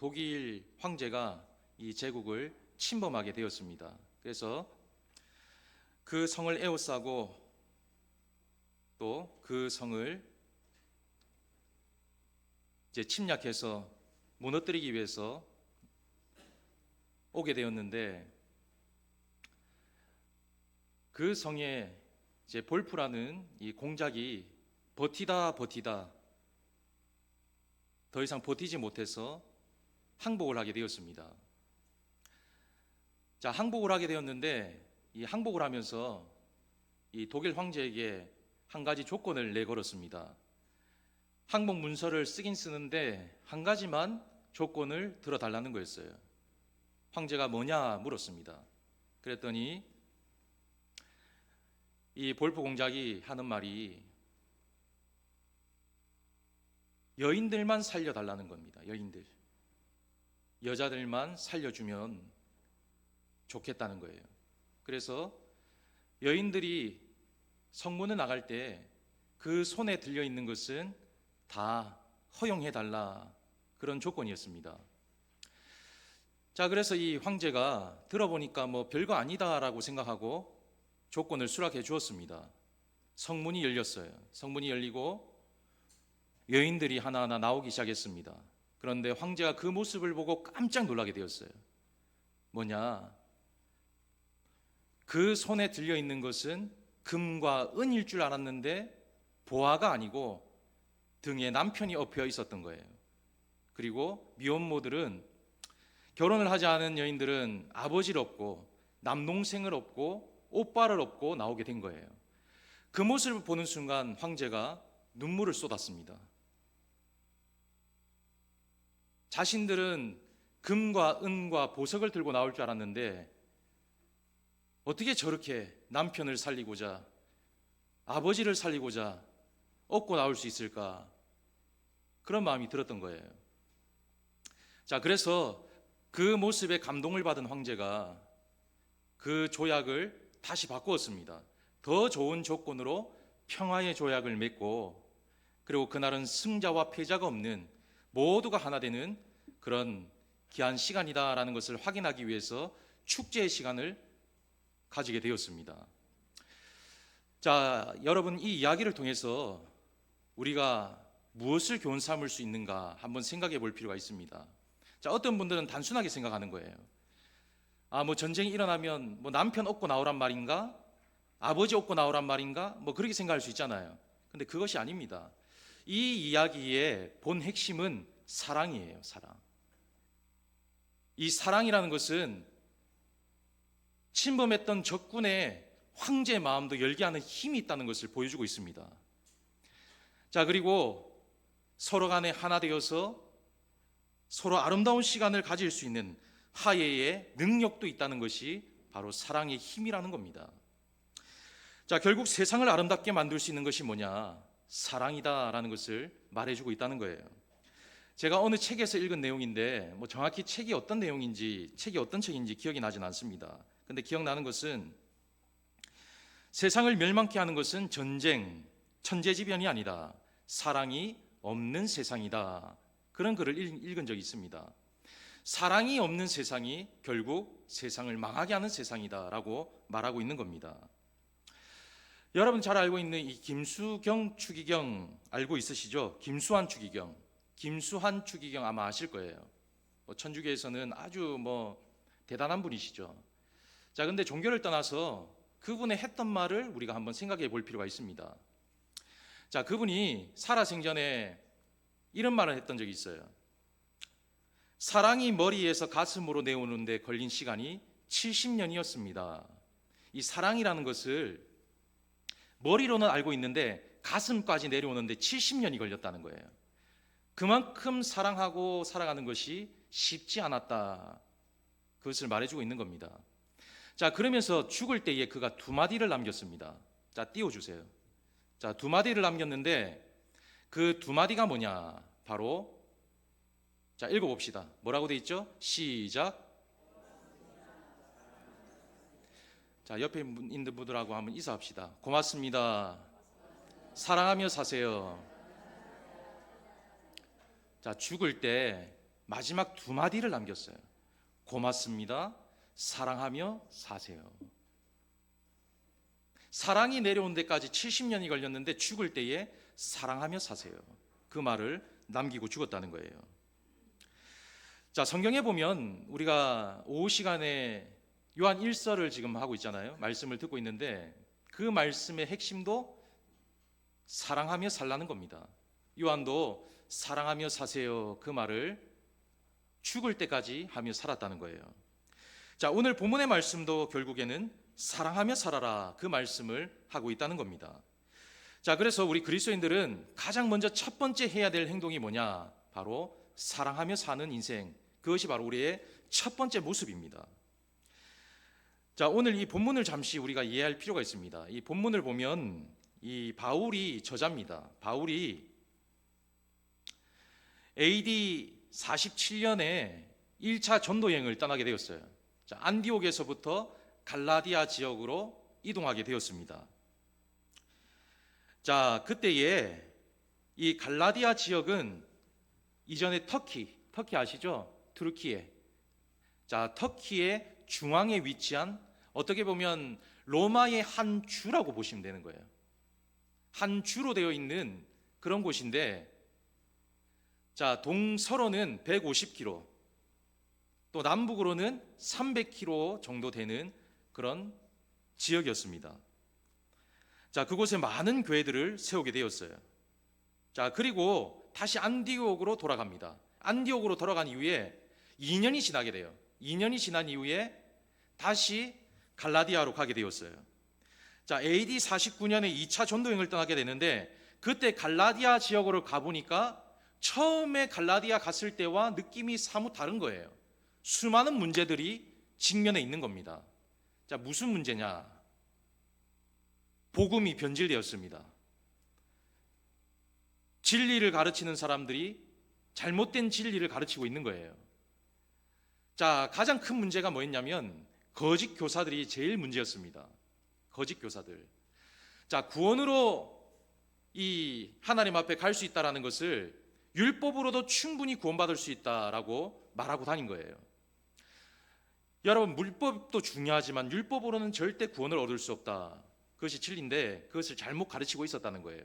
독일 황제가 이 제국을 침범하게 되었습니다. 그래서 그 성을 에워싸고 또 그 성을 이제 침략해서 무너뜨리기 위해서 오게 되었는데, 그 성에 이제 볼프라는 이 공작이 버티다 더 이상 버티지 못해서 항복을 하게 되었습니다. 자, 항복을 하게 되었는데, 이 항복을 하면서 이 독일 황제에게 한 가지 조건을 내걸었습니다. 항복 문서를 쓰긴 쓰는데 한 가지만 조건을 들어달라는 거였어요. 황제가 뭐냐 물었습니다. 그랬더니 이 볼프 공작이 하는 말이 여인들만 살려달라는 겁니다. 여인들, 여자들만 살려주면 좋겠다는 거예요. 그래서 여인들이 성문에 나갈 때 그 손에 들려있는 것은 다 허용해달라, 그런 조건이었습니다. 자, 그래서 이 황제가 들어보니까 뭐 별거 아니다라고 생각하고 조건을 수락해 주었습니다. 성문이 열렸어요. 성문이 열리고 여인들이 하나하나 나오기 시작했습니다. 그런데 황제가 그 모습을 보고 깜짝 놀라게 되었어요. 뭐냐? 그 손에 들려있는 것은 금과 은일 줄 알았는데 보화가 아니고 등에 남편이 엎여 있었던 거예요. 그리고 미혼모들은, 결혼을 하지 않은 여인들은 아버지를 업고 남동생을 업고 오빠를 업고 나오게 된 거예요. 그 모습을 보는 순간 황제가 눈물을 쏟았습니다. 자신들은 금과 은과 보석을 들고 나올 줄 알았는데 어떻게 저렇게 남편을 살리고자, 아버지를 살리고자 얻고 나올 수 있을까? 그런 마음이 들었던 거예요. 자, 그래서 그 모습에 감동을 받은 황제가 그 조약을 다시 바꾸었습니다. 더 좋은 조건으로 평화의 조약을 맺고, 그리고 그날은 승자와 패자가 없는 모두가 하나 되는 그런 귀한 시간이다라는 것을 확인하기 위해서 축제의 시간을 가지게 되었습니다. 자, 여러분, 이 이야기를 통해서 우리가 무엇을 교훈 삼을 수 있는가 한번 생각해 볼 필요가 있습니다. 자, 어떤 분들은 단순하게 생각하는 거예요. 뭐 전쟁이 일어나면 뭐 남편 얻고 나오란 말인가? 아버지 얻고 나오란 말인가? 뭐 그렇게 생각할 수 있잖아요. 근데 그것이 아닙니다. 이 이야기의 본 핵심은 사랑이에요. 사랑. 이 사랑이라는 것은 침범했던 적군의 황제의 마음도 열게 하는 힘이 있다는 것을 보여주고 있습니다. 자, 그리고 서로 간에 하나 되어서 서로 아름다운 시간을 가질 수 있는 화해의 능력도 있다는 것이 바로 사랑의 힘이라는 겁니다. 자, 결국 세상을 아름답게 만들 수 있는 것이 뭐냐? 사랑이다라는 것을 말해주고 있다는 거예요. 제가 어느 책에서 읽은 내용인데 뭐 정확히 책이 어떤 내용인지, 책이 어떤 책인지 기억이 나진 않습니다. 근데 기억나는 것은 세상을 멸망케 하는 것은 전쟁, 천재지변이 아니다. 사랑이 없는 세상이다. 그런 글을 읽은 적이 있습니다. 사랑이 없는 세상이 결국 세상을 망하게 하는 세상이다라고 말하고 있는 겁니다. 여러분 잘 알고 있는 이 김수경 추기경 알고 있으시죠? 김수환 추기경. 김수환 추기경 아마 아실 거예요. 천주교에서는 아주 대단한 분이시죠. 자, 근데 종교를 떠나서 그분의 했던 말을 우리가 한번 생각해 볼 필요가 있습니다. 자, 그분이 살아생전에 이런 말을 했던 적이 있어요. 사랑이 머리에서 가슴으로 내오는데 걸린 시간이 70년이었습니다. 이 사랑이라는 것을 머리로는 알고 있는데 가슴까지 내려오는데 70년이 걸렸다는 거예요. 그만큼 사랑하고 살아가는 것이 쉽지 않았다. 그것을 말해주고 있는 겁니다. 자, 그러면서 죽을 때에 그가 두 마디를 남겼습니다. 자, 띄워주세요. 자, 두 마디를 남겼는데 그 두 마디가 뭐냐? 바로, 자, 읽어봅시다. 뭐라고 돼 있죠? 시작. 자, 옆에 있는 분들하고 한번 인사합시다. 고맙습니다. 사랑하며 사세요. 자, 죽을 때 마지막 두 마디를 남겼어요. 고맙습니다. 사랑하며 사세요. 사랑이 내려온 데까지 70년이 걸렸는데 죽을 때에 사랑하며 사세요. 그 말을 남기고 죽었다는 거예요. 자, 성경에 보면 우리가 오후 시간에 요한 1서를 지금 하고 있잖아요. 말씀을 듣고 있는데 그 말씀의 핵심도 사랑하며 살라는 겁니다. 요한도 사랑하며 사세요. 그 말을 죽을 때까지 하며 살았다는 거예요. 자, 오늘 본문의 말씀도 결국에는 사랑하며 살아라 그 말씀을 하고 있다는 겁니다. 자, 그래서 우리 그리스도인들은 가장 먼저 첫 번째 해야 될 행동이 뭐냐? 바로 사랑하며 사는 인생. 그것이 바로 우리의 첫 번째 모습입니다. 자, 오늘 이 본문을 잠시 우리가 이해할 필요가 있습니다. 이 본문을 보면 이 바울이 저자입니다. 바울이 AD 47년에 1차 전도 여행을 떠나게 되었어요. 자, 안디옥에서부터 갈라디아 지역으로 이동하게 되었습니다. 자, 그때에 이 갈라디아 지역은 이전에 터키 아시죠? 투르키에. 자, 터키의 중앙에 위치한 어떻게 보면 로마의 한 주라고 보시면 되는 거예요. 한 주로 되어 있는 그런 곳인데, 자, 동서로는 150km, 또 남북으로는 300km 정도 되는 그런 지역이었습니다. 자, 그곳에 많은 교회들을 세우게 되었어요. 자, 그리고 다시 안디옥으로 돌아갑니다. 안디옥으로 돌아간 이후에 2년이 지나게 돼요. 2년이 지난 이후에 다시 갈라디아로 가게 되었어요. 자, AD 49년에 2차 전도여행을 떠나게 되는데 그때 갈라디아 지역으로 가보니까 처음에 갈라디아 갔을 때와 느낌이 사뭇 다른 거예요. 수많은 문제들이 직면해 있는 겁니다. 자, 무슨 문제냐? 복음이 변질되었습니다. 진리를 가르치는 사람들이 잘못된 진리를 가르치고 있는 거예요. 자, 가장 큰 문제가 뭐였냐면 거짓 교사들이 제일 문제였습니다. 거짓 교사들. 자, 구원으로 이 하나님 앞에 갈 수 있다라는 것을 율법으로도 충분히 구원받을 수 있다라고 말하고 다닌 거예요. 여러분, 율법도 중요하지만 율법으로는 절대 구원을 얻을 수 없다. 그것이 진리인데 그것을 잘못 가르치고 있었다는 거예요.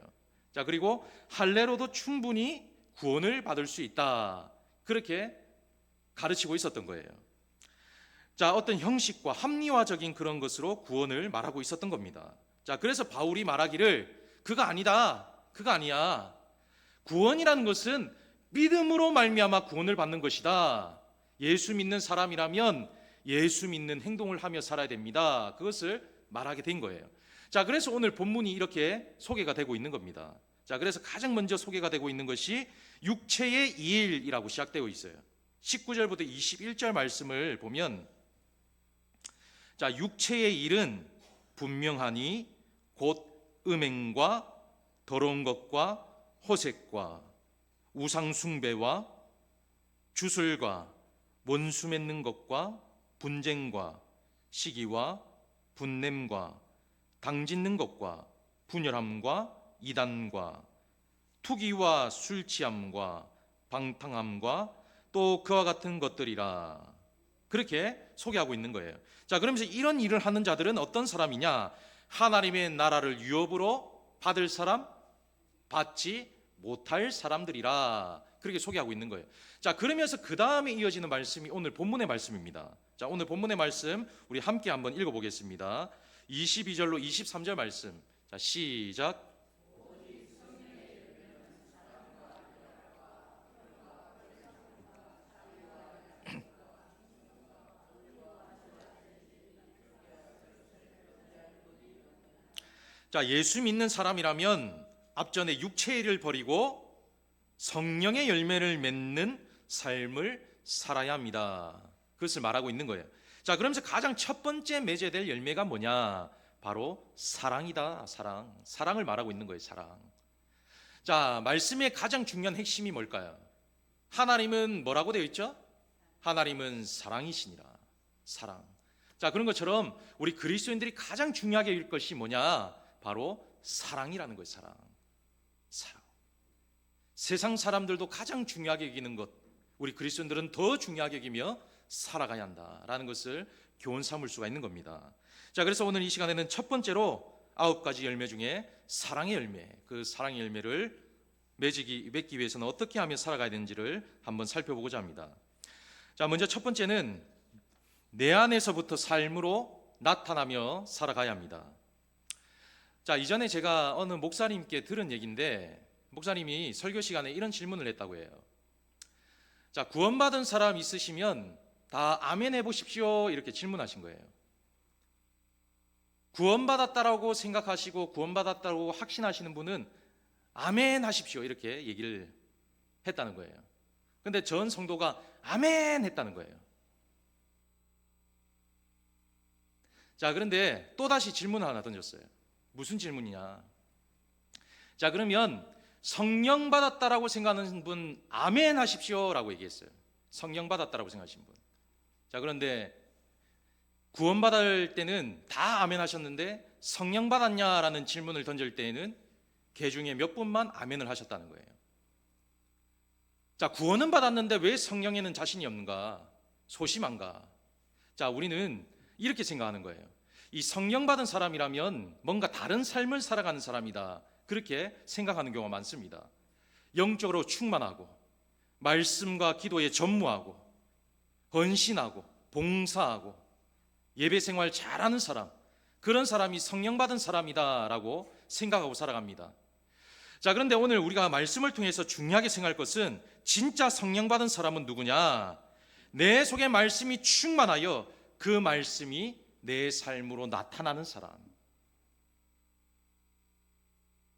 자, 그리고 할례로도 충분히 구원을 받을 수 있다. 그렇게 가르치고 있었던 거예요. 자, 어떤 형식과 합리화적인 그런 것으로 구원을 말하고 있었던 겁니다. 자, 그래서 바울이 말하기를 그거 아니다. 그거 아니야. 구원이라는 것은 믿음으로 말미암아 구원을 받는 것이다. 예수 믿는 사람이라면 예수 믿는 행동을 하며 살아야 됩니다. 그것을 말하게 된 거예요. 자, 그래서 오늘 본문이 이렇게 소개가 되고 있는 겁니다. 자, 그래서 가장 먼저 소개가 되고 있는 것이 육체의 일이라고 시작되어 있어요. 19절부터 21절 말씀을 보면, 자, 육체의 일은 분명하니 곧 음행과 더러운 것과 호색과 우상숭배와 주술과 원수 맺는 것과 분쟁과 시기와 분냄과 당짓는 것과 분열함과 이단과 투기와 술취함과 방탕함과 또 그와 같은 것들이라. 그렇게 소개하고 있는 거예요. 자, 그러면서 이런 일을 하는 자들은 어떤 사람이냐? 하나님의 나라를 유업으로 받을 사람, 받지 못할 사람들이라. 그렇게 소개하고 있는 거예요. 자, 그러면서 그 다음에 이어지는 말씀이 오늘 본문의 말씀입니다. 자, 오늘 본문의 말씀 우리 함께 한번 읽어보겠습니다. 22절로 23절 말씀. 자, 시작. 자, 예수 믿는 사람이라면 앞전에 육체의 일을 버리고 성령의 열매를 맺는 삶을 살아야 합니다. 그것을 말하고 있는 거예요. 자, 그러면서 가장 첫 번째 맺어야 될 열매가 뭐냐? 바로 사랑이다. 사랑을 말하고 있는 거예요. 사랑. 자, 말씀의 가장 중요한 핵심이 뭘까요? 하나님은 뭐라고 되어 있죠? 하나님은 사랑이시니라. 사랑. 자, 그런 것처럼 우리 그리스도인들이 가장 중요하게 여길 것이 뭐냐? 바로 사랑이라는 거예요. 사랑. 세상 사람들도 가장 중요하게 여기는 것, 우리 그리스도인들은 더 중요하게 여기며 살아가야 한다라는 것을 교훈 삼을 수가 있는 겁니다. 자, 그래서 오늘 이 시간에는 첫 번째로 9가지 열매 중에 사랑의 열매, 그 사랑의 열매를 맺기 위해서는 어떻게 하며 살아가야 되는지를 한번 살펴보고자 합니다. 자, 먼저 첫 번째는 내 안에서부터 삶으로 나타나며 살아가야 합니다. 자, 이전에 제가 어느 목사님께 들은 얘기인데, 목사님이 설교 시간에 이런 질문을 했다고 해요. 자, 구원받은 사람 있으시면 다 아멘 해보십시오, 이렇게 질문하신 거예요. 구원받았다라고 생각하시고 구원받았다고 확신하시는 분은 아멘 하십시오, 이렇게 얘기를 했다는 거예요. 근데 전 성도가 아멘 했다는 거예요. 자, 그런데 또다시 질문을 하나 던졌어요. 무슨 질문이냐? 자, 그러면 성령 받았다라고 생각하는 분 아멘 하십시오 라고 얘기했어요. 성령 받았다라고 생각하시는 분. 자, 그런데 구원받을 때는 다 아멘 하셨는데 성령 받았냐라는 질문을 던질 때에는 개 중에 몇 분만 아멘을 하셨다는 거예요. 자, 구원은 받았는데 왜 성령에는 자신이 없는가? 소심한가? 자, 우리는 이렇게 생각하는 거예요. 이 성령 받은 사람이라면 뭔가 다른 삶을 살아가는 사람이다, 그렇게 생각하는 경우가 많습니다. 영적으로 충만하고 말씀과 기도에 전무하고 헌신하고 봉사하고 예배 생활 잘하는 사람, 그런 사람이 성령 받은 사람이다라고 생각하고 살아갑니다. 자, 그런데 오늘 우리가 말씀을 통해서 중요하게 생각할 것은 진짜 성령 받은 사람은 누구냐? 내 속에 말씀이 충만하여 그 말씀이 내 삶으로 나타나는 사람,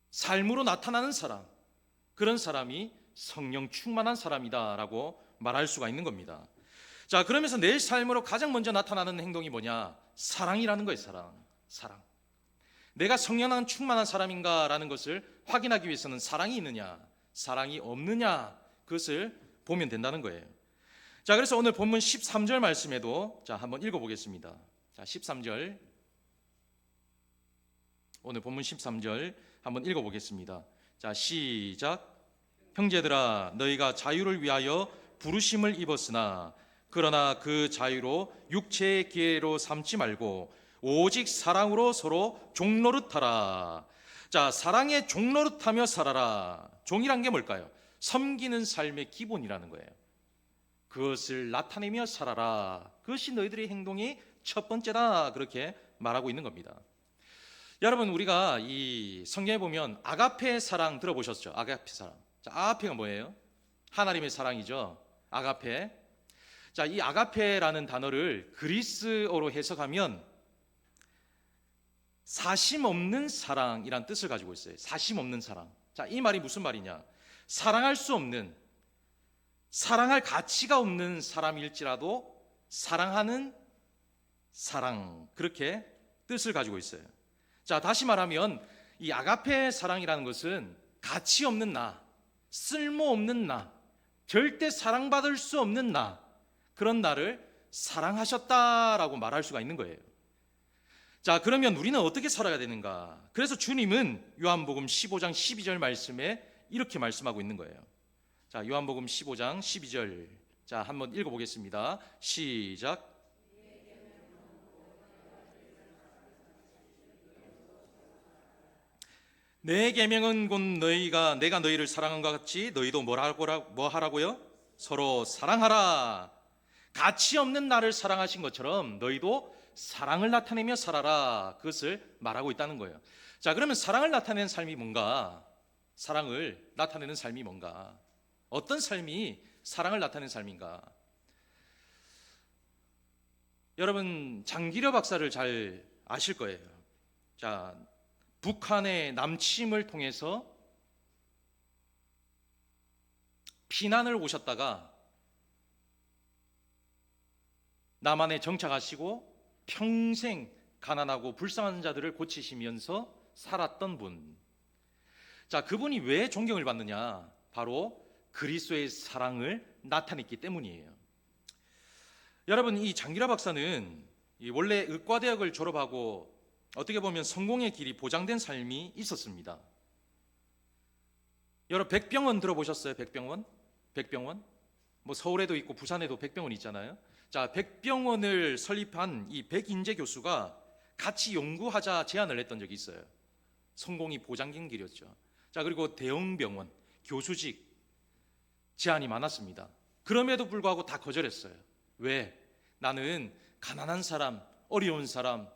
삶으로 나타나는 사람, 그런 사람이 성령 충만한 사람이다라고 말할 수가 있는 겁니다. 자, 그러면서 내 삶으로 가장 먼저 나타나는 행동이 뭐냐? 사랑이라는 거예요. 사랑. 내가 성령 충만한 사람인가라는 것을 확인하기 위해서는 사랑이 있느냐, 사랑이 없느냐, 그것을 보면 된다는 거예요. 자, 그래서 오늘 본문 13절 말씀에도 자, 한번 읽어보겠습니다. 자, 13절, 오늘 본문 13절 한번 읽어보겠습니다. 자, 시작. 형제들아, 너희가 자유를 위하여 부르심을 입었으나 그러나 그 자유로 육체의 기회로 삼지 말고 오직 사랑으로 서로 종노릇하라. 자, 사랑에 종노릇하며 살아라. 종이란 게 뭘까요? 섬기는 삶의 기본이라는 거예요. 그것을 나타내며 살아라. 그것이 너희들의 행동이 첫 번째다, 그렇게 말하고 있는 겁니다. 여러분, 우리가 이 성경에 보면 아가페 사랑 들어보셨죠? 아가페 사랑. 자, 아가페가 뭐예요? 하나님의 사랑이죠. 아가페. 자, 이 아가페라는 단어를 그리스어로 해석하면 사심 없는 사랑이란 뜻을 가지고 있어요. 사심 없는 사랑. 자, 이 말이 무슨 말이냐? 사랑할 수 없는, 사랑할 가치가 없는 사람일지라도 사랑하는 사랑, 그렇게 뜻을 가지고 있어요. 자, 다시 말하면 이 아가페 사랑이라는 것은 가치 없는 나, 쓸모없는 나, 절대 사랑받을 수 없는 나, 그런 나를 사랑하셨다라고 말할 수가 있는 거예요. 자, 그러면 우리는 어떻게 살아야 되는가? 그래서 주님은 요한복음 15장 12절 말씀에 이렇게 말씀하고 있는 거예요. 자, 요한복음 15장 12절. 자, 한번 읽어보겠습니다. 시작. 내 계명은 곧 내가 너희를 사랑한 것 같이 너희도 뭐 하라고요? 서로 사랑하라. 가치 없는 나를 사랑하신 것처럼 너희도 사랑을 나타내며 살아라. 그것을 말하고 있다는 거예요. 자, 그러면 사랑을 나타내는 삶이 뭔가? 사랑을 나타내는 삶이 뭔가? 어떤 삶이 사랑을 나타내는 삶인가? 여러분, 장기려 박사를 잘 아실 거예요. 자, 북한의 남침을 통해서 피난을 오셨다가 남한에 정착하시고 평생 가난하고 불쌍한 자들을 고치시면서 살았던 분. 자, 그분이 왜 존경을 받느냐? 바로 그리스도의 사랑을 나타냈기 때문이에요. 여러분, 이 장기라 박사는 원래 의과대학을 졸업하고 어떻게 보면 성공의 길이 보장된 삶이 있었습니다. 여러분, 백병원 들어보셨어요? 백병원? 뭐 서울에도 있고 부산에도 백병원이 있잖아요. 자, 백병원을 설립한 이 백인재 교수가 같이 연구하자 제안을 했던 적이 있어요. 성공이 보장된 길이었죠. 자, 그리고 대형병원, 교수직 제안이 많았습니다. 그럼에도 불구하고 다 거절했어요. 왜? 나는 가난한 사람, 어려운 사람,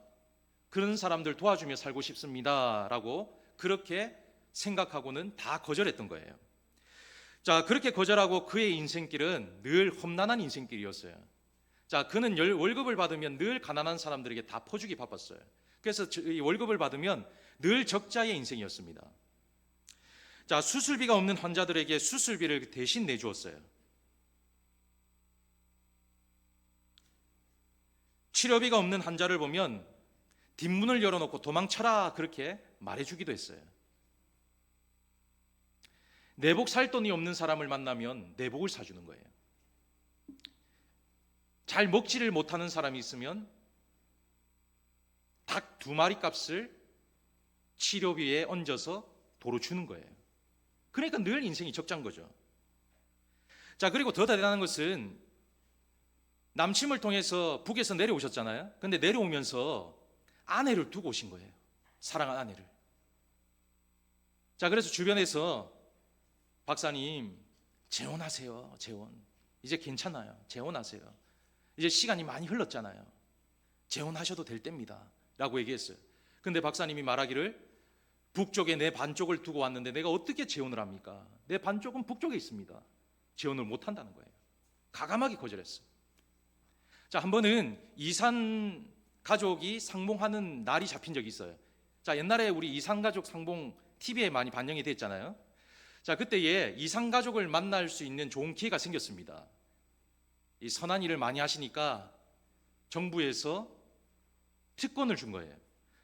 그런 사람들 도와주며 살고 싶습니다 라고 그렇게 생각하고는 다 거절했던 거예요. 자, 그렇게 거절하고 그의 인생길은 늘 험난한 인생길이었어요. 자, 그는 월급을 받으면 늘 가난한 사람들에게 다 퍼주기 바빴어요. 그래서 이 월급을 받으면 늘 적자의 인생이었습니다. 자, 수술비가 없는 환자들에게 수술비를 대신 내주었어요. 치료비가 없는 환자를 보면 뒷문을 열어놓고 도망쳐라 그렇게 말해주기도 했어요. 내복 살 돈이 없는 사람을 만나면 내복을 사주는 거예요. 잘 먹지를 못하는 사람이 있으면 닭 2마리 값을 치료비에 얹어서 도로 주는 거예요. 그러니까 늘 인생이 적자인 거죠. 자, 그리고 더 대단한 것은 남침을 통해서 북에서 내려오셨잖아요. 근데 내려오면서 아내를 두고 오신 거예요. 사랑한 아내를. 자, 그래서 주변에서 박사님 재혼하세요. 재혼. 이제 괜찮아요. 재혼하세요. 이제 시간이 많이 흘렀잖아요. 재혼하셔도 될 때입니다 라고 얘기했어요. 근데 박사님이 말하기를 북쪽에 내 반쪽을 두고 왔는데 내가 어떻게 재혼을 합니까? 내 반쪽은 북쪽에 있습니다. 재혼을 못 한다는 거예요. 가감하게 거절했어요. 자, 한 번은 이산 가족이 상봉하는 날이 잡힌 적이 있어요. 자, 옛날에 우리 이산 가족 상봉 TV에 많이 반영이 됐잖아요. 자, 그때에 이산 가족을 만날 수 있는 좋은 기회가 생겼습니다. 이 선한 일을 많이 하시니까 정부에서 특권을 준 거예요.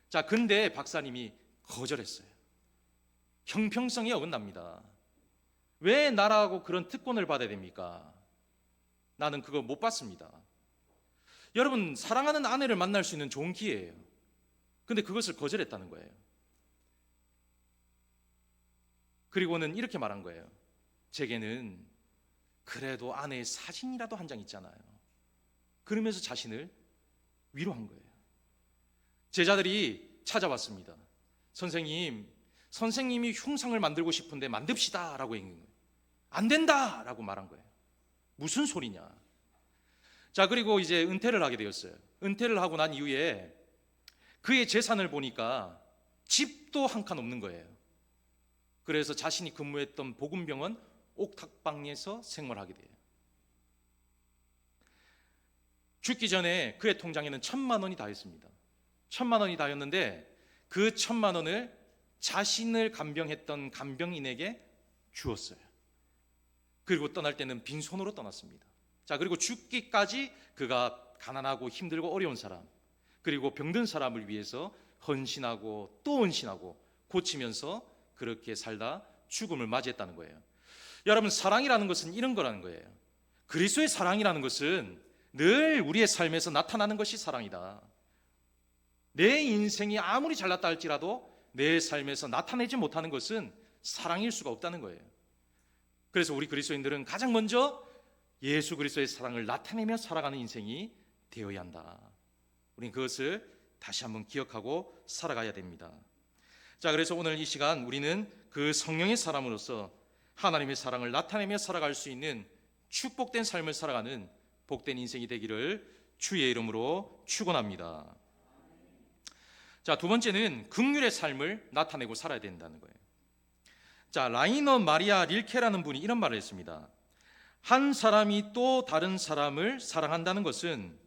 자, 근데 박사님이 거절했어요. 형평성이 어긋납니다. 왜 나라고 그런 특권을 받아야 됩니까? 나는 그거 못 받습니다. 여러분, 사랑하는 아내를 만날 수 있는 좋은 기회예요. 근데 그것을 거절했다는 거예요. 그리고는 이렇게 말한 거예요. 제게는 그래도 아내의 사진이라도 한 장 있잖아요. 그러면서 자신을 위로한 거예요. 제자들이 찾아왔습니다. 선생님이 흉상을 만들고 싶은데 만듭시다 라고 얘기한 거예요. 안 된다 라고 말한 거예요. 무슨 소리냐. 자, 그리고 이제 은퇴를 하게 되었어요. 은퇴를 하고 난 이후에 그의 재산을 보니까 집도 한 칸 없는 거예요. 그래서 자신이 근무했던 복음병원 옥탑방에서 생활하게 돼요. 죽기 전에 그의 통장에는 1,000만 원이 닿았습니다. 1,000만 원이 닿았는데 그 1,000만 원을 자신을 간병했던 간병인에게 주었어요. 그리고 떠날 때는 빈손으로 떠났습니다. 자, 그리고 죽기까지 그가 가난하고 힘들고 어려운 사람, 그리고 병든 사람을 위해서 헌신하고 또 헌신하고 고치면서 그렇게 살다 죽음을 맞이했다는 거예요. 여러분, 사랑이라는 것은 이런 거라는 거예요. 그리스도의 사랑이라는 것은 늘 우리의 삶에서 나타나는 것이 사랑이다. 내 인생이 아무리 잘났다 할지라도 내 삶에서 나타내지 못하는 것은 사랑일 수가 없다는 거예요. 그래서 우리 그리스도인들은 가장 먼저 예수 그리스도의 사랑을 나타내며 살아가는 인생이 되어야 한다. 우리는 그것을 다시 한번 기억하고 살아가야 됩니다. 자, 그래서 오늘 이 시간 우리는 그 성령의 사람으로서 하나님의 사랑을 나타내며 살아갈 수 있는 축복된 삶을 살아가는 복된 인생이 되기를 주의 이름으로 축원합니다. 자, 두 번째는 긍휼의 삶을 나타내고 살아야 된다는 거예요. 자, 라이너 마리아 릴케라는 분이 이런 말을 했습니다. 한 사람이 또 다른 사람을 사랑한다는 것은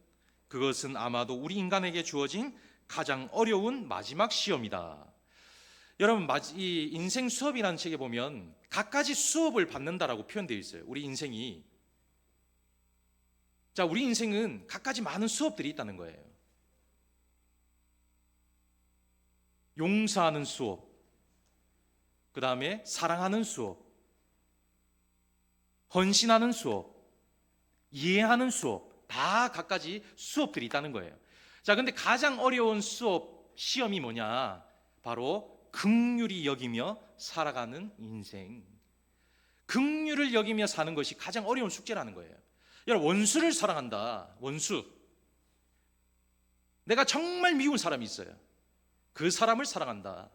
그것은 아마도 우리 인간에게 주어진 가장 어려운 마지막 시험이다. 여러분, 이 인생 수업이라는 책에 보면 갖가지 수업을 받는다라고 표현되어 있어요. 우리 인생이. 자, 우리 인생은 갖가지 많은 수업들이 있다는 거예요. 용서하는 수업, 그 다음에 사랑하는 수업, 헌신하는 수업, 이해하는 수업, 다 갖가지 수업들이 있다는 거예요. 자, 근데 가장 어려운 수업, 시험이 뭐냐? 바로 긍휼히 여기며 살아가는 인생. 긍휼을 여기며 사는 것이 가장 어려운 숙제라는 거예요. 여러분, 원수를 사랑한다. 원수. 내가 정말 미운 사람이 있어요. 그 사람을 사랑한다.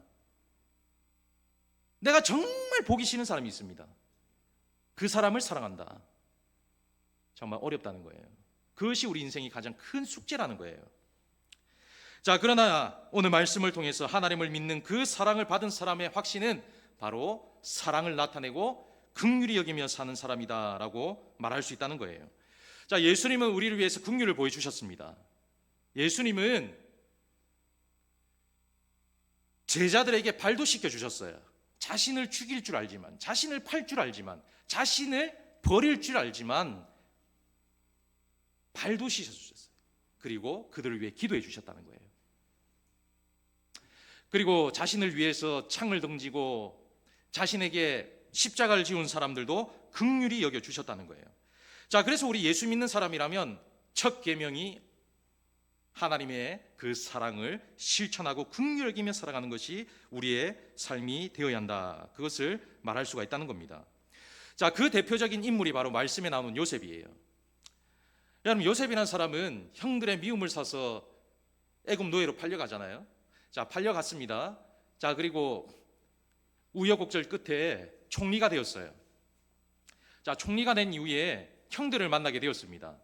내가 정말 보기 싫은 사람이 있습니다. 그 사람을 사랑한다. 정말 어렵다는 거예요. 그것이 우리 인생이 가장 큰 숙제라는 거예요. 자, 그러나 오늘 말씀을 통해서 하나님을 믿는 그 사랑을 받은 사람의 확신은 바로 사랑을 나타내고 긍휼히 여기며 사는 사람이다라고 말할 수 있다는 거예요. 자, 예수님은 우리를 위해서 긍휼을 보여주셨습니다. 예수님은 제자들에게 발도 씻겨주셨어요. 자신을 죽일 줄 알지만, 자신을 팔 줄 알지만, 자신을 버릴 줄 알지만 발도 씻어주셨어요. 그리고 그들을 위해 기도해 주셨다는 거예요. 그리고 자신을 위해서 창을 던지고 자신에게 십자가를 지운 사람들도 긍휼히 여겨주셨다는 거예요. 자, 그래서 우리 예수 믿는 사람이라면 첫 계명이 하나님의 그 사랑을 실천하고 긍휼히 여기며 살아가는 것이 우리의 삶이 되어야 한다. 그것을 말할 수가 있다는 겁니다. 자, 그 대표적인 인물이 바로 말씀에 나오는 요셉이에요. 여러분, 요셉이라는 사람은 형들의 미움을 사서 애굽 노예로 팔려가잖아요. 자, 팔려갔습니다. 자, 그리고 우여곡절 끝에 총리가 되었어요. 자, 총리가 된 이후에 형들을 만나게 되었습니다.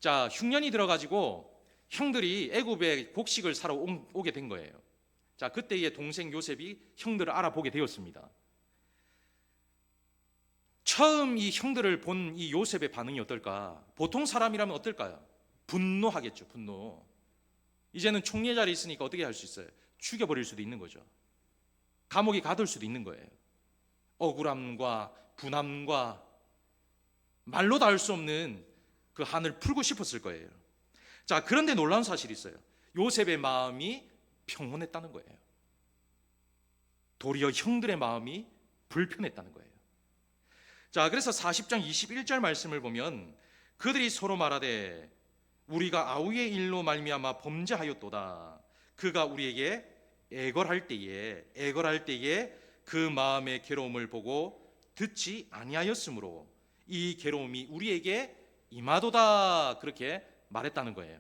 자, 흉년이 들어가지고 형들이 애굽에 곡식을 사러 오게 된 거예요. 자, 그때의 동생 요셉이 형들을 알아보게 되었습니다. 처음 이 형들을 본 이 요셉의 반응이 어떨까? 보통 사람이라면 어떨까요? 분노하겠죠, 분노. 이제는 총리의 자리에 있으니까 어떻게 할 수 있어요? 죽여버릴 수도 있는 거죠. 감옥에 가둘 수도 있는 거예요. 억울함과 분함과 말로 다 할 수 없는 그 한을 풀고 싶었을 거예요. 자, 그런데 놀라운 사실이 있어요. 요셉의 마음이 평온했다는 거예요. 도리어 형들의 마음이 불편했다는 거예요. 자, 그래서 40장 21절 말씀을 보면 그들이 서로 말하되 우리가 아우의 일로 말미암아 범죄하였도다. 그가 우리에게 애걸할 때에 그 마음의 괴로움을 보고 듣지 아니하였으므로 이 괴로움이 우리에게 임하도다. 그렇게 말했다는 거예요.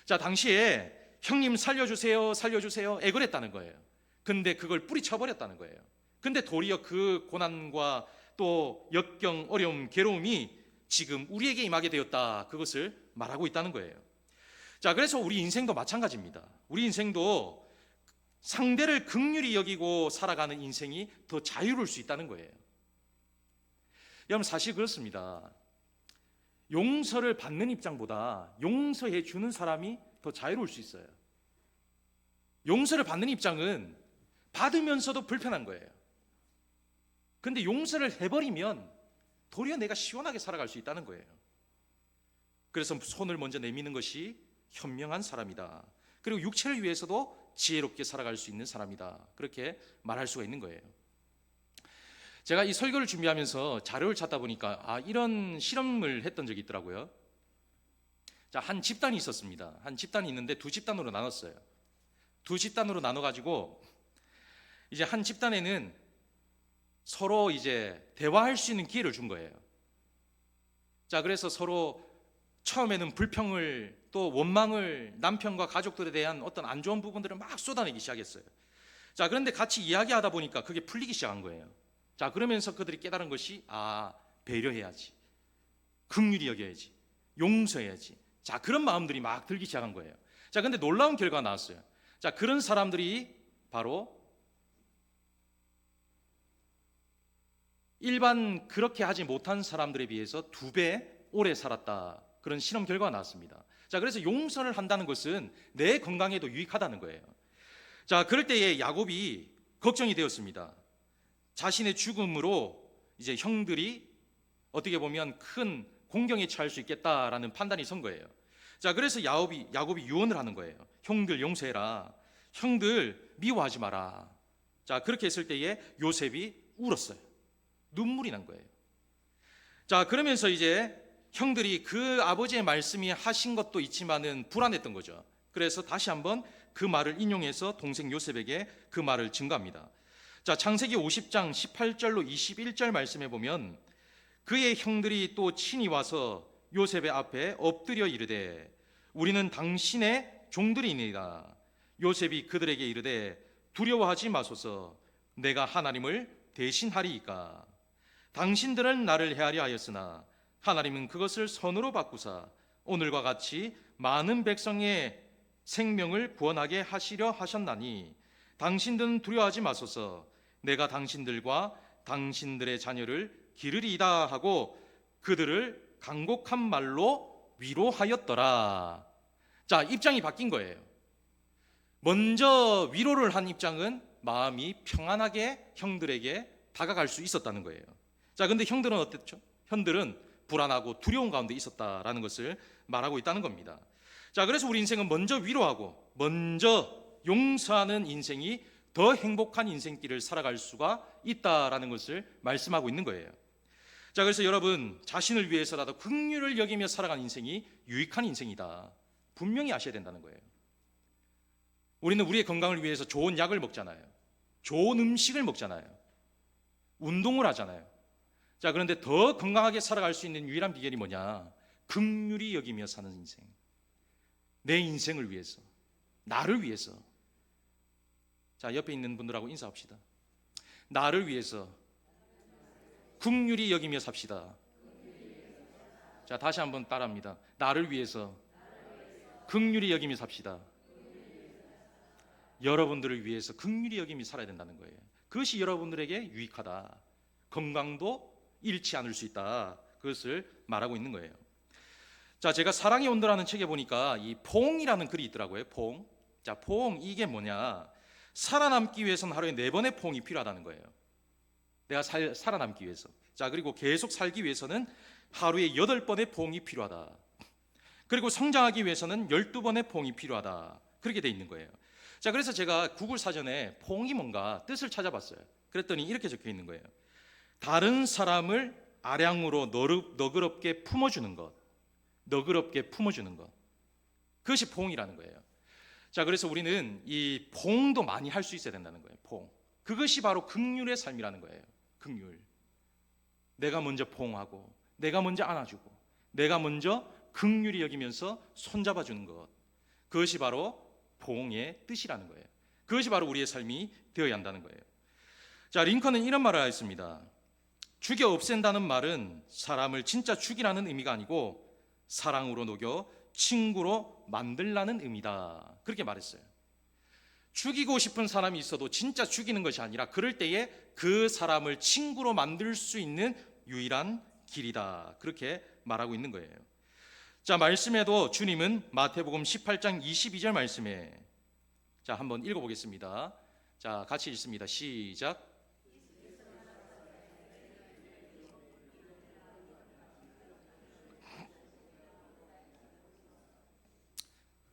자, 당시에 형님 살려주세요 애걸했다는 거예요. 근데 그걸 뿌리쳐버렸다는 거예요. 근데 도리어 그 고난과 또 역경, 어려움, 괴로움이 지금 우리에게 임하게 되었다. 그것을 말하고 있다는 거예요. 자, 그래서 우리 인생도 마찬가지입니다. 우리 인생도 상대를 긍휼히 여기고 살아가는 인생이 더 자유로울 수 있다는 거예요. 여러분, 사실 그렇습니다. 용서를 받는 입장보다 용서해 주는 사람이 더 자유로울 수 있어요. 용서를 받는 입장은 받으면서도 불편한 거예요. 근데 용서를 해버리면 도리어 내가 시원하게 살아갈 수 있다는 거예요. 그래서 손을 먼저 내미는 것이 현명한 사람이다. 그리고 육체를 위해서도 지혜롭게 살아갈 수 있는 사람이다. 그렇게 말할 수가 있는 거예요. 제가 이 설교를 준비하면서 자료를 찾다 보니까 이런 실험을 했던 적이 있더라고요. 자, 한 집단이 있었습니다. 한 집단이 있는데 두 집단으로 나눴어요. 두 집단으로 나눠가지고 이제 한 집단에는 서로 이제 대화할 수 있는 기회를 준 거예요. 자, 그래서 서로 처음에는 불평을 또 원망을 남편과 가족들에 대한 어떤 안 좋은 부분들을 막 쏟아내기 시작했어요. 자, 그런데 같이 이야기하다 보니까 그게 풀리기 시작한 거예요. 자, 그러면서 그들이 깨달은 것이 배려해야지, 긍휼히 여겨야지, 용서해야지. 자, 그런 마음들이 막 들기 시작한 거예요. 자, 근데 놀라운 결과가 나왔어요. 자, 그런 사람들이 바로 일반 그렇게 하지 못한 사람들에 비해서 2배 오래 살았다. 그런 실험 결과가 나왔습니다. 자, 그래서 용서를 한다는 것은 내 건강에도 유익하다는 거예요. 자, 그럴 때에 야곱이 걱정이 되었습니다. 자신의 죽음으로 이제 형들이 어떻게 보면 큰 공경에 처할 수 있겠다라는 판단이 선 거예요. 자, 그래서 야곱이 유언을 하는 거예요. 형들 용서해라. 형들 미워하지 마라. 자, 그렇게 했을 때에 요셉이 울었어요. 눈물이 난 거예요. 자, 그러면서 이제 형들이 그 아버지의 말씀이 하신 것도 있지만은 불안했던 거죠. 그래서 다시 한번 그 말을 인용해서 동생 요셉에게 그 말을 증거합니다. 자, 창세기 50장 18절로 21절 말씀해 보면 그의 형들이 또 친히 와서 요셉의 앞에 엎드려 이르되 우리는 당신의 종들이니이다. 요셉이 그들에게 이르되 두려워하지 마소서. 내가 하나님을 대신하리이까. 당신들은 나를 해하려 하였으나 하나님은 그것을 선으로 바꾸사 오늘과 같이 많은 백성의 생명을 구원하게 하시려 하셨나니 당신들은 두려워하지 마소서. 내가 당신들과 당신들의 자녀를 기르리이다 하고 그들을 간곡한 말로 위로하였더라. 자, 입장이 바뀐 거예요. 먼저 위로를 한 입장은 마음이 평안하게 형들에게 다가갈 수 있었다는 거예요. 자, 근데 형들은 어땠죠? 형들은 불안하고 두려운 가운데 있었다라는 것을 말하고 있다는 겁니다. 자, 그래서 우리 인생은 먼저 위로하고 먼저 용서하는 인생이 더 행복한 인생길을 살아갈 수가 있다라는 것을 말씀하고 있는 거예요. 자, 그래서 여러분 자신을 위해서라도 긍휼을 여기며 살아가는 인생이 유익한 인생이다. 분명히 아셔야 된다는 거예요. 우리는 우리의 건강을 위해서 좋은 약을 먹잖아요. 좋은 음식을 먹잖아요. 운동을 하잖아요. 자, 그런데 더 건강하게 살아갈 수 있는 유일한 비결이 뭐냐? 긍휼히 여기며 사는 인생. 내 인생을 위해서, 나를 위해서. 자, 옆에 있는 분들하고 인사합시다. 나를 위해서 긍휼히 여기며 삽시다. 자, 다시 한번 따라합니다. 나를 위해서 긍휼히 여기며 삽시다. 여러분들을 위해서 긍휼히 여기며 살아야 된다는 거예요. 그것이 여러분들에게 유익하다. 건강도 잃지 않을 수 있다. 그것을 말하고 있는 거예요. 자, 제가 사랑의 온도라는 책에 보니까 이 포옹이라는 글이 있더라고요. 포옹. 자, 포옹 이게 뭐냐? 살아남기 위해서는 하루에 4번의 포옹이 필요하다는 거예요. 내가 살아남기 위해서. 자, 그리고 계속 살기 위해서는 하루에 8번의 포옹이 필요하다. 그리고 성장하기 위해서는 12번의 포옹이 필요하다. 그렇게 돼 있는 거예요. 자, 그래서 제가 구글 사전에 포옹이 뭔가 뜻을 찾아봤어요. 그랬더니 이렇게 적혀 있는 거예요. 다른 사람을 아량으로 너그럽게 품어주는 것. 너그럽게 품어주는 것. 그것이 포옹이라는 거예요. 자, 그래서 우리는 이 포옹도 많이 할 수 있어야 된다는 거예요. 포옹. 그것이 바로 긍휼의 삶이라는 거예요. 긍휼. 내가 먼저 포옹하고, 내가 먼저 안아주고, 내가 먼저 긍휼히 여기면서 손잡아주는 것. 그것이 바로 포옹의 뜻이라는 거예요. 그것이 바로 우리의 삶이 되어야 한다는 거예요. 자, 링컨은 이런 말을 했습니다. 죽여 없앤다는 말은 사람을 진짜 죽이라는 의미가 아니고 사랑으로 녹여 친구로 만들라는 의미다. 그렇게 말했어요. 죽이고 싶은 사람이 있어도 진짜 죽이는 것이 아니라 그럴 때에 그 사람을 친구로 만들 수 있는 유일한 길이다. 그렇게 말하고 있는 거예요. 자, 말씀에도 주님은 마태복음 18장 22절 말씀에 자, 한번 읽어보겠습니다. 자, 같이 읽습니다. 시작.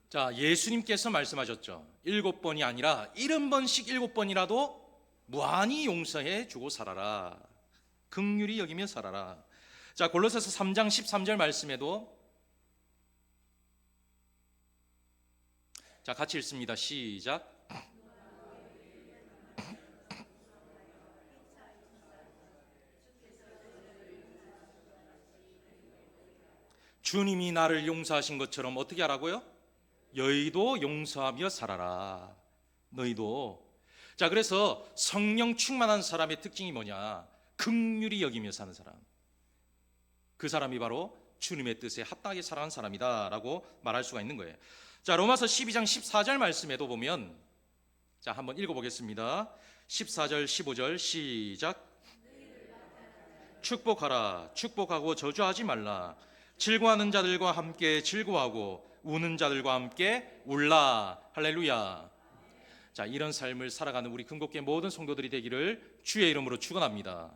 자, 예수님께서 말씀하셨죠. 7번이 아니라 70번씩 7번이라도 무한히 용서해 주고 살아라. 긍휼히 여기며 살아라. 자, 골로새서 3장 13절 말씀에도 자, 같이 읽습니다. 시작. 주님이 나를 용서하신 것처럼 어떻게 하라고요? 너희도 용서하며 살아라. 너희도. 자, 그래서 성령 충만한 사람의 특징이 뭐냐? 긍휼히 여기며 사는 사람. 그 사람이 바로 주님의 뜻에 합당하게 살아가는 사람이다라고 말할 수가 있는 거예요. 자, 로마서 12장 14절 말씀에도 보면 자, 한번 읽어보겠습니다. 14절 15절 시작. 축복하라. 축복하고 저주하지 말라. 즐거워하는 자들과 함께 즐거워하고 우는 자들과 함께 울라. 할렐루야. 자, 이런 삶을 살아가는 우리 금곡교회 모든 성도들이 되기를 주의 이름으로 축원합니다.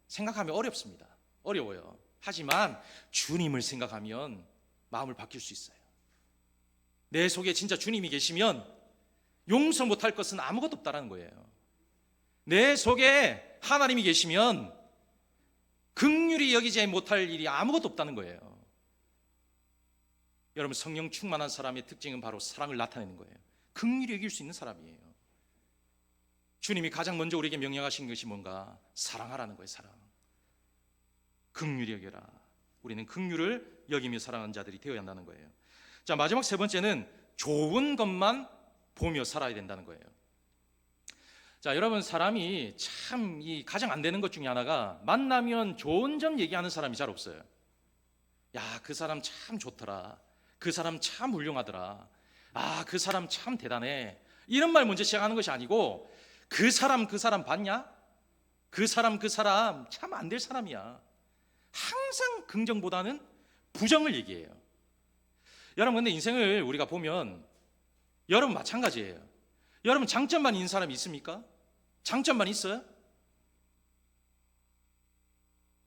생각하면 어렵습니다. 어려워요. 하지만 주님을 생각하면 마음을 바뀔 수 있어요. 내 속에 진짜 주님이 계시면 용서 못할 것은 아무것도 없다는 거예요. 내 속에 하나님이 계시면 긍휼히 여기지 못할 일이 아무것도 없다는 거예요. 여러분, 성령 충만한 사람의 특징은 바로 사랑을 나타내는 거예요. 긍휼히 여길 수 있는 사람이에요. 주님이 가장 먼저 우리에게 명령하신 것이 뭔가? 사랑하라는 거예요. 사랑. 긍휼히 여겨라. 우리는 긍휼을 여기며 사랑하는 자들이 되어야 한다는 거예요. 자, 마지막 세 번째는 좋은 것만 보며 살아야 된다는 거예요. 자, 여러분, 사람이 참 가장 안 되는 것 중에 하나가 만나면 좋은 점 얘기하는 사람이 잘 없어요. 야, 그 사람 참 좋더라. 그 사람 참 훌륭하더라. 아, 그 사람 참 대단해. 이런 말 먼저 시작하는 것이 아니고 그 사람 봤냐? 그 사람 참 안 될 사람이야. 항상 긍정보다는 부정을 얘기해요. 여러분, 근데 인생을 우리가 보면 여러분 마찬가지예요. 여러분 장점만 있는 사람이 있습니까? 장점만 있어요?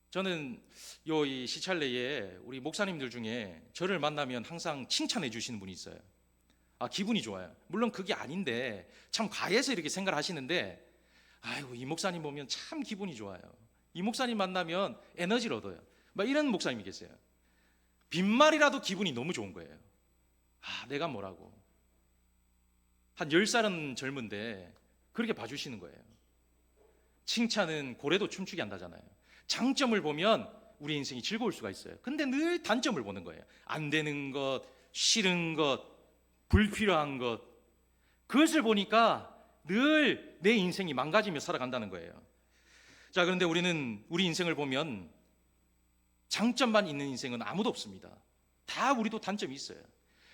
저는 이 시찰내에 우리 목사님들 중에 저를 만나면 항상 칭찬해 주시는 분이 있어요. 아, 기분이 좋아요. 물론 그게 아닌데 참 과해서 이렇게 생각을 하시는데, 아이고, 이 목사님 보면 참 기분이 좋아요. 이 목사님 만나면 에너지를 얻어요. 막 이런 목사님이 계세요. 빈말이라도 기분이 너무 좋은 거예요. 아, 내가 뭐라고. 한 10살은 젊은데 그렇게 봐주시는 거예요. 칭찬은 고래도 춤추게 한다잖아요. 장점을 보면 우리 인생이 즐거울 수가 있어요. 근데 늘 단점을 보는 거예요. 안 되는 것, 싫은 것, 불필요한 것, 그것을 보니까 늘 내 인생이 망가지며 살아간다는 거예요. 자, 그런데 우리는 우리 인생을 보면 장점만 있는 인생은 아무도 없습니다. 다 우리도 단점이 있어요.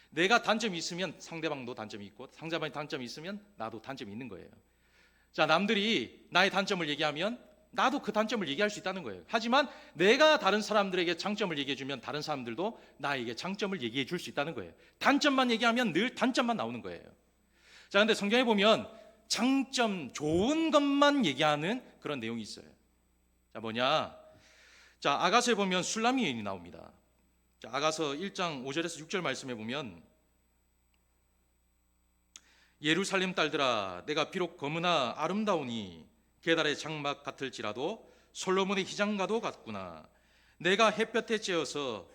내가 단점이 있으면 상대방도 단점이 있고, 상대방이 단점이 있으면 나도 단점이 있는 거예요. 자, 남들이 나의 단점을 얘기하면 나도 그 단점을 얘기할 수 있다는 거예요. 하지만 내가 다른 사람들에게 장점을 얘기해 주면 다른 사람들도 나에게 장점을 얘기해 줄 수 있다는 거예요. 단점만 얘기하면 늘 단점만 나오는 거예요. 자, 근데 성경에 보면 장점, 좋은 것만 얘기하는 그런 내용이 있어요. 자, 뭐냐? 자, 아가서에 보면 술람미 여인이 나옵니다. 자, 아가서 1장 5절에서 6절 말씀에 보면, 예루살렘 딸들아, 내가 비록 검으나 아름다우니 게달의 장막 같을지라도 솔로몬의 희장과도 같구나. 내가 햇볕에 쬐어서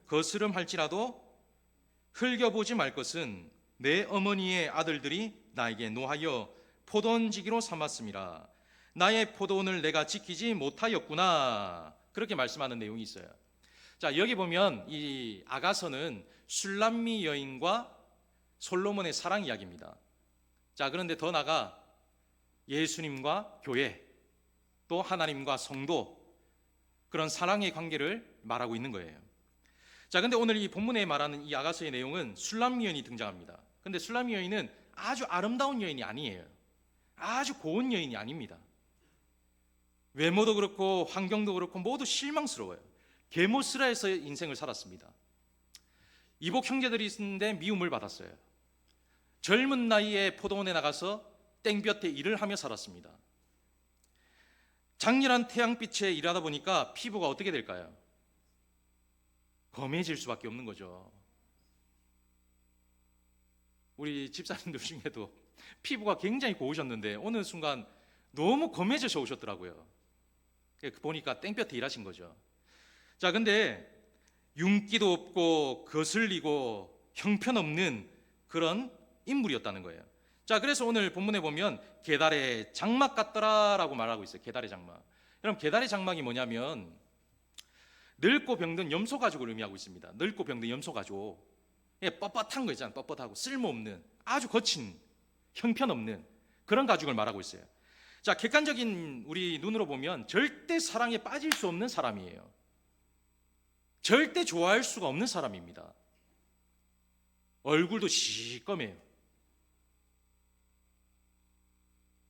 거스름할지라도 흘겨보지 말 것은 내 어머니의 아들들이 나에게 노하여 포도원지기로 삼았음이라. 나의 포도원을 내가 지키지 못하였구나. 그렇게 말씀하는 내용이 있어요. 자, 여기 보면 이 아가서는 술람미 여인과 솔로몬의 사랑 이야기입니다. 자, 그런데 더 나아가 예수님과 교회, 또 하나님과 성도, 그런 사랑의 관계를 말하고 있는 거예요. 자, 근데 오늘 이 본문에 말하는 이 아가서의 내용은 술람미 여인이 등장합니다. 근데 술람미 여인은 아주 아름다운 여인이 아니에요. 아주 고운 여인이 아닙니다. 외모도 그렇고 환경도 그렇고 모두 실망스러워요. 개모스라에서 인생을 살았습니다. 이복 형제들이 있는데 미움을 받았어요. 젊은 나이에 포도원에 나가서 땡볕에 일을 하며 살았습니다. 장렬한 태양빛에 일하다 보니까 피부가 어떻게 될까요? 검해질 수밖에 없는 거죠. 우리 집사님들 중에도 피부가 굉장히 고우셨는데 어느 순간 너무 검해져서 오셨더라고요. 보니까 땡볕에 일하신 거죠. 자, 근데 윤기도 없고 거슬리고 형편없는 그런 인물이었다는 거예요. 자, 그래서 오늘 본문에 보면 게달의 장막 같더라라고 말하고 있어요. 게달의 장막. 여러분, 게달의 장막이 뭐냐면 늙고 병든 염소 가죽을 의미하고 있습니다. 늙고 병든 염소 가죽. 뻣뻣한 거 있잖아요. 뻣뻣하고 쓸모없는, 아주 거친, 형편없는 그런 가죽을 말하고 있어요. 자, 객관적인 우리 눈으로 보면 절대 사랑에 빠질 수 없는 사람이에요. 절대 좋아할 수가 없는 사람입니다. 얼굴도 시꺼매요.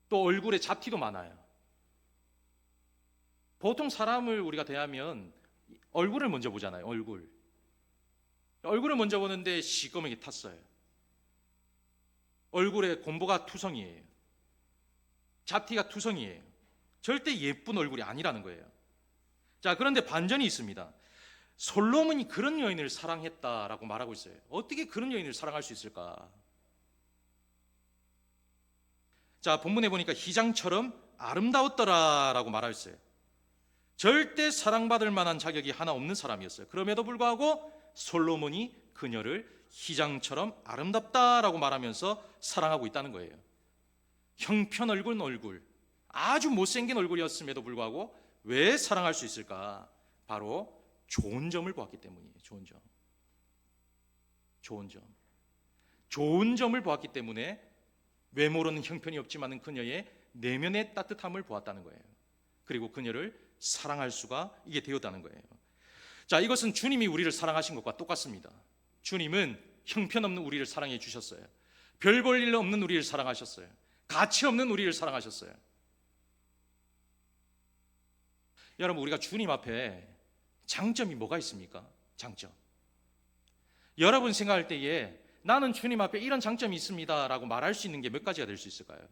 또 얼굴에 잡티도 많아요. 보통 사람을 우리가 대하면 얼굴을 먼저 보잖아요. 얼굴을 먼저 보는데 시꺼멓게 탔어요. 얼굴에 곰보가 투성이에요. 잡티가 투성이에요. 절대 예쁜 얼굴이 아니라는 거예요. 자, 그런데 반전이 있습니다. 솔로몬이 그런 여인을 사랑했다라고 말하고 있어요. 어떻게 그런 여인을 사랑할 수 있을까? 자, 본문에 보니까 희장처럼 아름다웠더라라고 말하고 있어요. 절대 사랑받을 만한 자격이 하나 없는 사람이었어요. 그럼에도 불구하고 솔로몬이 그녀를 희장처럼 아름답다라고 말하면서 사랑하고 있다는 거예요. 형편없는 얼굴, 아주 못생긴 얼굴이었음에도 불구하고 왜 사랑할 수 있을까? 바로 좋은 점을 보았기 때문이에요. 좋은 점. 좋은 점. 좋은 점을 보았기 때문에 외모로는 형편이 없지만 그녀의 내면의 따뜻함을 보았다는 거예요. 그리고 그녀를 사랑할 수가 이게 되었다는 거예요. 자, 이것은 주님이 우리를 사랑하신 것과 똑같습니다. 주님은 형편없는 우리를 사랑해 주셨어요. 별 볼 일 없는 우리를 사랑하셨어요. 가치 없는 우리를 사랑하셨어요. 여러분, 우리가 주님 앞에 장점이 뭐가 있습니까? 장점. 여러분 생각할 때에 나는 주님 앞에 이런 장점이 있습니다 라고 말할 수 있는 게 몇 가지가 될 수 있을까요?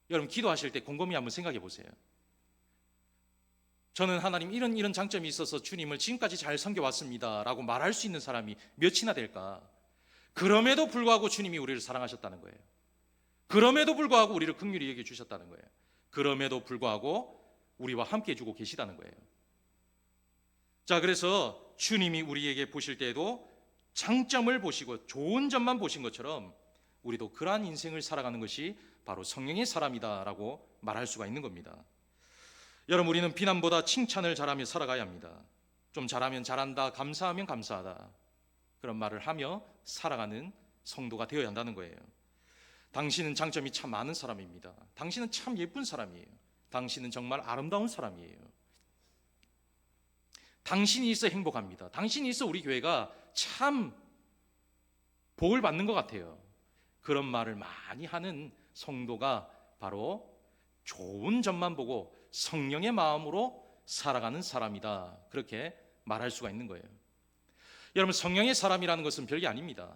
여러분 기도하실 때 곰곰이 한번 생각해 보세요. 저는 하나님 이런 장점이 있어서 주님을 지금까지 잘 섬겨왔습니다 라고 말할 수 있는 사람이 몇이나 될까? 그럼에도 불구하고 주님이 우리를 사랑하셨다는 거예요. 그럼에도 불구하고 우리를 긍휼히 여겨주셨다는 거예요. 그럼에도 불구하고 우리와 함께 해주고 계시다는 거예요. 자, 그래서 주님이 우리에게 보실 때에도 장점을 보시고 좋은 점만 보신 것처럼 우리도 그러한 인생을 살아가는 것이 바로 성령의 사람이다라고 말할 수가 있는 겁니다. 여러분, 우리는 비난보다 칭찬을 잘하며 살아가야 합니다. 좀 잘하면 잘한다, 감사하면 감사하다, 그런 말을 하며 살아가는 성도가 되어야 한다는 거예요. 당신은 장점이 참 많은 사람입니다. 당신은 참 예쁜 사람이에요. 당신은 정말 아름다운 사람이에요. 당신이 있어 행복합니다. 당신이 있어 우리 교회가 참 복을 받는 것 같아요. 그런 말을 많이 하는 성도가 바로 좋은 점만 보고 성령의 마음으로 살아가는 사람이다, 그렇게 말할 수가 있는 거예요. 여러분, 성령의 사람이라는 것은 별게 아닙니다.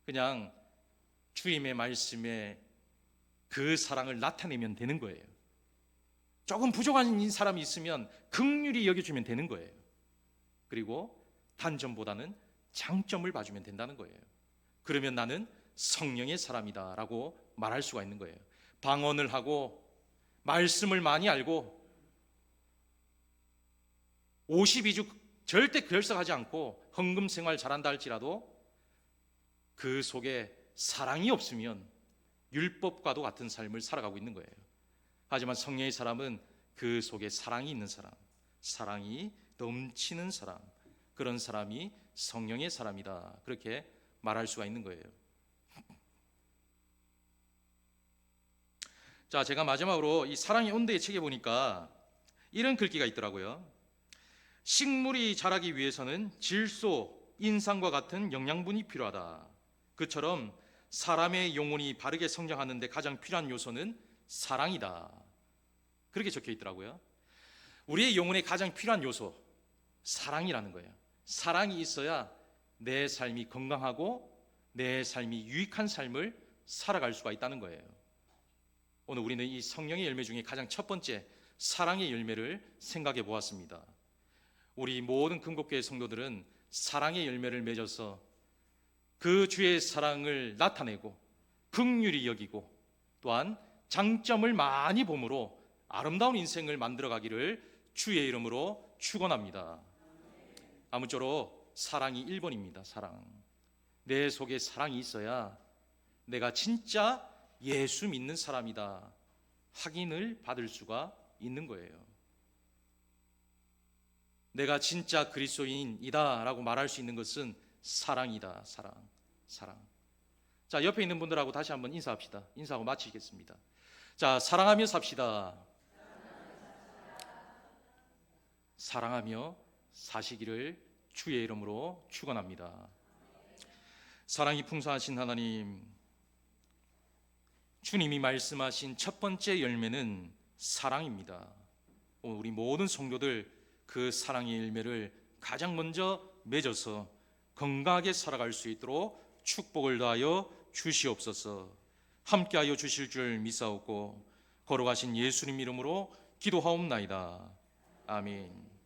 그냥 주님의 말씀에 그 사랑을 나타내면 되는 거예요. 조금 부족한 사람이 있으면 긍휼히 여겨주면 되는 거예요. 그리고 단점보다는 장점을 봐주면 된다는 거예요. 그러면 나는 성령의 사람이다 라고 말할 수가 있는 거예요. 방언을 하고 말씀을 많이 알고 52주 절대 결석하지 않고 헌금 생활 잘한다 할지라도 그 속에 사랑이 없으면 율법과도 같은 삶을 살아가고 있는 거예요. 하지만 성령의 사람은 그 속에 사랑이 있는 사람, 사랑이 넘치는 사람, 그런 사람이 성령의 사람이다, 그렇게 말할 수가 있는 거예요. 자, 제가 마지막으로 이 사랑의 온도의 책에 보니까 이런 글귀가 있더라고요. 식물이 자라기 위해서는 질소, 인상과 같은 영양분이 필요하다. 그처럼 사람의 영혼이 바르게 성장하는 데 가장 필요한 요소는 사랑이다, 그렇게 적혀 있더라고요. 우리의 영혼에 가장 필요한 요소, 사랑이라는 거예요. 사랑이 있어야 내 삶이 건강하고 내 삶이 유익한 삶을 살아갈 수가 있다는 거예요. 오늘 우리는 이 성령의 열매 중에 가장 첫 번째 사랑의 열매를 생각해 보았습니다. 우리 모든 금곡교회 성도들은 사랑의 열매를 맺어서 그 주의 사랑을 나타내고 긍휼히 여기고 또한 장점을 많이 봄으로 아름다운 인생을 만들어가기를 주의 이름으로 축원합니다. 아무쪼록 사랑이 1번입니다. 사랑. 내 속에 사랑이 있어야 내가 진짜 예수 믿는 사람이다 확인을 받을 수가 있는 거예요. 내가 진짜 그리스도인이다 라고 말할 수 있는 것은 사랑이다. 사랑. 자, 옆에 있는 분들하고 다시 한번 인사합시다. 인사하고 마치겠습니다. 자, 사랑하며 삽시다. 사랑하며 사시기를 주의 이름으로 축원합니다. 사랑이 풍성하신 하나님, 주님이 말씀하신 첫 번째 열매는 사랑입니다. 오늘 우리 모든 성도들 그 사랑의 열매를 가장 먼저 맺어서 건강하게 살아갈 수 있도록 축복을 다하여 주시옵소서. 함께하여 주실 줄 믿사옵고 걸어가신 예수님 이름으로 기도하옵나이다. 아멘.